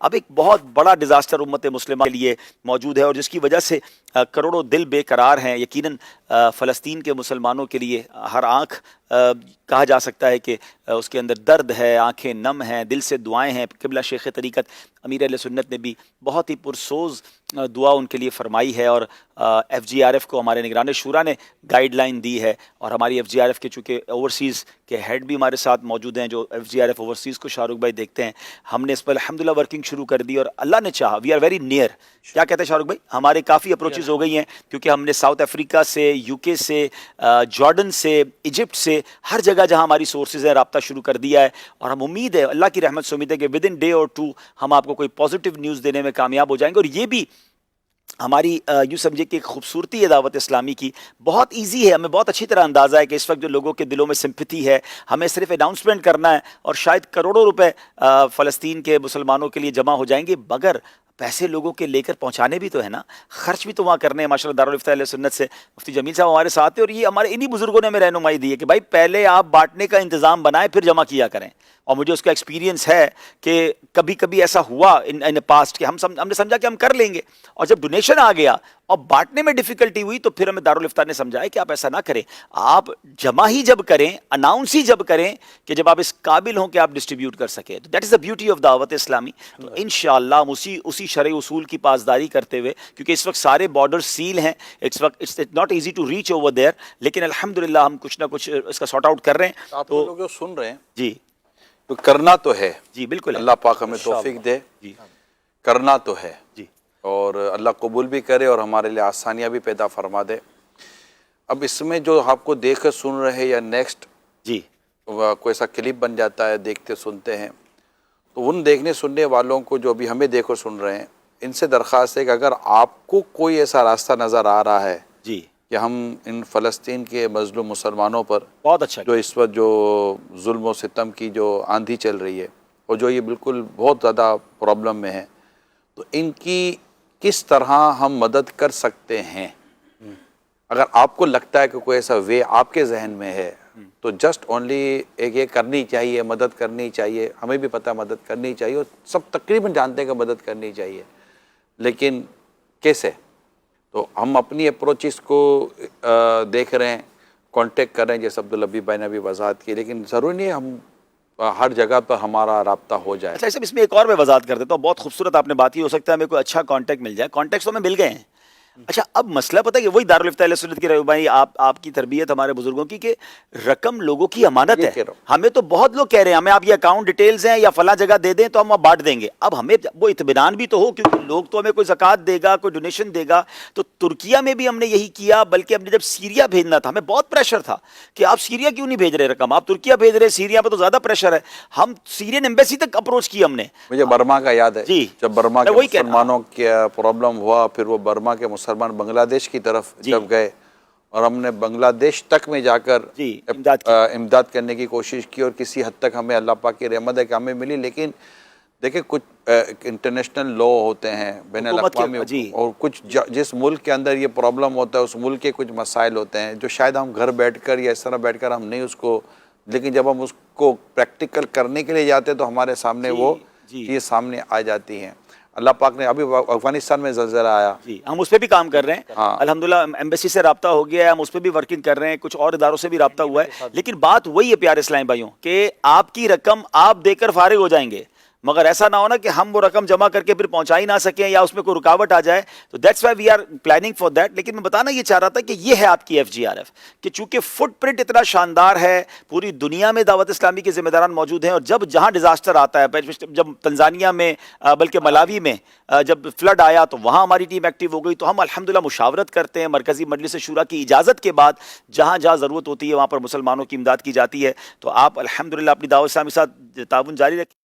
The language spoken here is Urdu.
اب ایک بہت بڑا ڈیزاسٹر امت مسلمہ کے لیے موجود ہے اور جس کی وجہ سے کروڑوں دل بے قرار ہیں. یقیناً فلسطین کے مسلمانوں کے لیے ہر آنکھ کہا جا سکتا ہے کہ اس کے اندر درد ہے, آنکھیں نم ہیں, دل سے دعائیں ہیں. قبلہ شیخ طریقت امیر اہل سنت نے بھی بہت ہی پرسوز دعا ان کے لیے فرمائی ہے, اور ایف جی آر ایف کو ہمارے نگران شورا نے گائیڈ لائن دی ہے, اور ہماری ایف جی آر ایف کے چونکہ اوورسیز کے ہیڈ بھی ہمارے ساتھ موجود ہیں جو F G R F overseas کو شاہ رخ بھائی دیکھتے ہیں. ہم نے اس پر الحمدللہ ورکنگ شروع کر دی اور اللہ نے چاہا وی آر ویری نیئر. کیا کہتے ہیں شاہ رخ بھائی, ہمارے کافی اپروچز ہو گئی ہیں کیونکہ ہم نے ساؤتھ افریقہ سے, یو کے سے, جارڈن سے, ایجپٹ سے, ہر جگہ جہاں ہماری سورسز ہیں رابطہ شروع کر دیا ہے, اور ہم امید ہے اللہ کی رحمت سے امید ہے کہ ود ان ڈے اور ٹو ہم آپ کو کوئی پازیٹیو نیوز دینے میں کامیاب ہو جائیں گے. اور یہ بھی ہماری یوں سمجھے کہ ایک خوبصورتی ہے دعوت اسلامی کی, بہت ایزی ہے, ہمیں بہت اچھی طرح اندازہ ہے کہ اس وقت جو لوگوں کے دلوں میں سمپتھی ہے, ہمیں صرف اناؤنسمنٹ کرنا ہے اور شاید کروڑوں روپے فلسطین کے مسلمانوں کے لیے جمع ہو جائیں گے, مگر پیسے لوگوں کے لے کر پہنچانے بھی تو ہے نا, خرچ بھی تو وہاں کرنے ہیں. ماشاءاللہ دارالفتہ اہل سنت سے مفتی جمیل صاحب ہمارے ساتھ ہیں, اور یہ ہمارے انہی بزرگوں نے ہمیں رہنمائی دی ہے کہ بھائی پہلے آپ بانٹنے کا انتظام بنائیں پھر جمع کیا کریں. اور مجھے اس کا ایکسپیرینس ہے کہ کبھی کبھی ایسا ہوا ان پاسٹ کہ ہم نے سمجھا کہ ہم کر لیں گے, اور جب ڈونیشن آ گیا اور بانٹنے میں ڈیفیکلٹی ہوئی تو پھر ہمیں دارالفتہ نے سمجھایا کہ آپ ایسا نہ کریں, آپ جمع ہی جب کریں, اناؤنس ہی جب کریں کہ جب آپ اس قابل ہوں کہ آپ ڈسٹریبیوٹ کر سکیں. تو that is the beauty of دعوت اسلامی. تو انشاءاللہ ہم اسی شرعی اصول کی پاسداری کرتے ہوئے, کیونکہ اس وقت سارے بارڈر سیل ہیں, اس وقت it's not easy to reach over there, لیکن الحمدللہ ہم کچھ نہ کچھ اس کا سارٹ آؤٹ کر رہے ہیں. آپ لوگ جو سن رہے ہیں جی تو کرنا تو ہے, جی بالکل, اللہ پاک ہمیں توفیق دے, جی کرنا تو ہے جی, اور اللہ قبول بھی کرے اور ہمارے لیے آسانیاں بھی پیدا فرما دے. اب اس میں جو آپ کو دیکھ کر سن رہے یا نیکسٹ جی کوئی ایسا کلپ بن جاتا ہے دیکھتے سنتے ہیں, تو ان دیکھنے سننے والوں کو جو ابھی ہمیں دیکھو سن رہے ہیں, ان سے درخواست ہے کہ اگر آپ کو کوئی ایسا راستہ نظر آ رہا ہے جی کہ ہم ان فلسطین کے مظلوم مسلمانوں پر بہت اچھا جو اس وقت جو ظلم و ستم کی جو آندھی چل رہی ہے اور جو یہ بالکل بہت زیادہ پرابلم میں ہے, تو ان کی کس طرح ہم مدد کر سکتے ہیں. اگر آپ کو لگتا ہے کہ کوئی ایسا وے آپ کے ذہن میں ہے تو جسٹ اونلی ایک یہ کرنی چاہیے, مدد کرنی چاہیے. ہمیں بھی پتہ مدد کرنی چاہیے اور سب تقریباً جانتے ہیں کہ مدد کرنی چاہیے, لیکن کیسے؟ تو ہم اپنی اپروچز کو دیکھ رہے ہیں, کانٹیکٹ کر رہے ہیں جیسے عبداللبی بھائی نے بھی وضاحت کی, لیکن ضروری نہیں ہے ہم ہر جگہ پر ہمارا رابطہ ہو جائے. اچھا, اس میں ایک اور میں وضاحت کر دیتا ہوں, بہت خوبصورت آپ نے بات کی, ہو سکتا ہے ہمیں کوئی اچھا کانٹیکٹ مل جائے. کانٹیکٹس تو ہمیں مل گئے ہیں. اچھا, اب مسئلہ پتہ ہے کہ وہی دارالفتہ اہل سنت کی رہنمائی, آپ کی تربیت ہمارے بزرگوں کی کہ رقم لوگوں کی امانت ہے. ہمیں تو بہت لوگ کہہ رہے ہیں ہمیں آپ یہ اکاؤنٹ ڈیٹیلز ہیں یا فلاں جگہ دے دیں تو ہم بانٹ دیں گے. اب ہمیں وہ اطمینان بھی تو ہو, کیونکہ لوگ تو ہمیں کوئی زکوٰۃ دے گا, کوئی ڈونیشن دے گا. تو ترکیہ میں بھی ہم نے یہی کیا, بلکہ ہم نے جب سیریا بھیجنا تھا ہمیں بہت پریشر تھا کہ آپ سیریا کیوں نہیں بھیج رہے رقم, آپ ترکیہ بھیج رہے, سیریا پہ تو زیادہ پریشر ہے. ہم سیرین ایمبیسی تک اپروچ کی ہم نے. مجھے برما کا یاد ہے, جی, جب برما کے مسلمانوں کی پرابلم ہوا, پھر وہ برما کے مسلمان بنگلہ دیش کی طرف جب گئے اور ہم نے بنگلہ دیش تک میں جا کر امداد کرنے کی کوشش کی, اور کسی حد تک ہمیں اللہ پاک کی رحمت ہے کہ ہمیں ملی. لیکن دیکھیں کچھ انٹرنیشنل لا ہوتے ہیں بین الاقوامی, اور کچھ جس ملک کے اندر یہ پرابلم ہوتا ہے اس ملک کے کچھ مسائل ہوتے ہیں جو شاید ہم گھر بیٹھ کر یا اس طرح بیٹھ کر ہم نہیں اس کو, لیکن جب ہم اس کو پریکٹیکل کرنے کے لیے جاتے ہیں تو ہمارے سامنے وہ یہ سامنے آ جاتی ہیں. اللہ پاک نے, ابھی افغانستان میں زلزلہ آیا, جی ہم اس پہ بھی کام کر رہے ہیں. الحمدللہ ایمبیسی سے رابطہ ہو گیا ہے, ہم اس پہ بھی ورکنگ کر رہے ہیں, کچھ اور اداروں سے بھی رابطہ ہوا ہے. لیکن بات وہی ہے پیارے اسلامی بھائیوں کہ آپ کی رقم آپ دے کر فارغ ہو جائیں گے, مگر ایسا نہ ہونا کہ ہم وہ رقم جمع کر کے پھر پہنچا ہی نہ سکیں یا اس میں کوئی رکاوٹ آ جائے. تو that's why we are planning for that. لیکن میں بتانا یہ چاہ رہا تھا کہ یہ ہے آپ کی ایف جی آر ایف, کہ چونکہ فٹ پرنٹ اتنا شاندار ہے, پوری دنیا میں دعوت اسلامی کے ذمہ داران موجود ہیں, اور جب جہاں ڈیزاسٹر آتا ہے, جب تنزانیہ میں بلکہ ملاوی میں جب فلڈ آیا تو وہاں ہماری ٹیم ایکٹیو ہو گئی. تو ہم الحمدللہ مشاورت کرتے ہیں, مرکزی مجلس شورا کی اجازت کے بعد جہاں جہاں ضرورت ہوتی ہے وہاں پر مسلمانوں کی امداد کی جاتی ہے. تو آپ الحمدللہ اپنی دعوت اسلامی کے ساتھ تعاون جاری رکھیں.